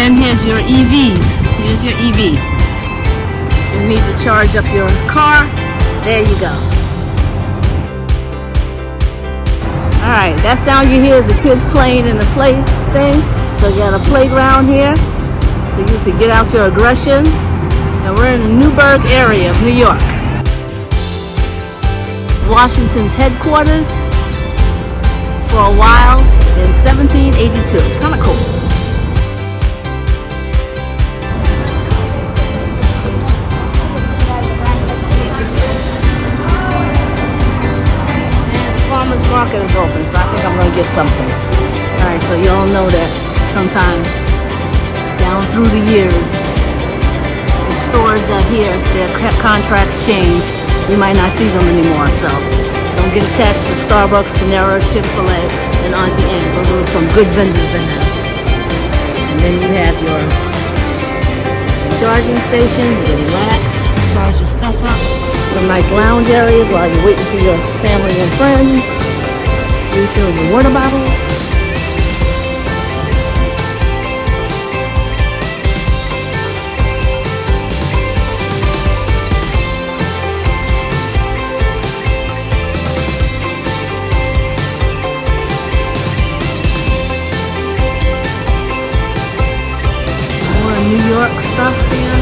then here's your EVs. Here's your EV. You need to charge up your car. There you go. Alright, that sound you hear is the kids playing in the play thing. So you got a playground here for you to get out your aggressions. And we're in the Newburgh area of New York. Washington's headquarters for a while in 1782. Kind of cool. And the farmer's market is open, so I think I'm going to get something. Alright, so you all know that sometimes down through the years, the stores that here, if their contracts change, we might not see them anymore. So don't get attached to Starbucks, Panera, Chick-fil-A, and Auntie Anne's. Those are some good vendors in there. And then you have your charging stations. You can relax, charge your stuff up. Some nice lounge areas while you're waiting for your family and friends. Refill your water bottles. New York stuff here.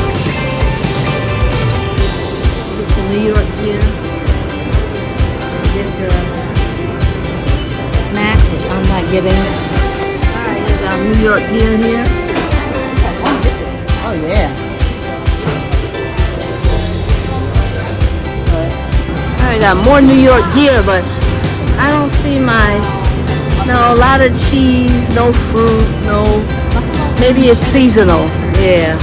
Get your New York gear. Get your snacks, which I'm not getting. Alright, here's our New York gear here. Oh yeah. Alright, got more New York gear, but I don't see no, a lot of cheese, no fruit, no, maybe it's seasonal. Yeah,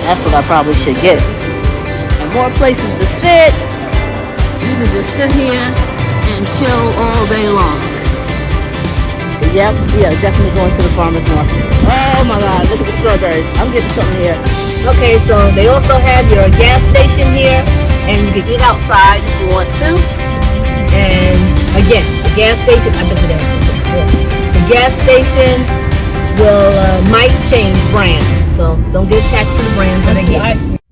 that's what I probably should get. And more places to sit. You can just sit here and chill all day long. Yep, we are definitely going to the farmer's market. Oh my God, look at the strawberries. I'm getting something here. Okay, so they also have your gas station here, and you can eat outside if you want to. And again, the gas station, I bet you they have this one. The gas station might change brands, so don't get attached to the brands that they get.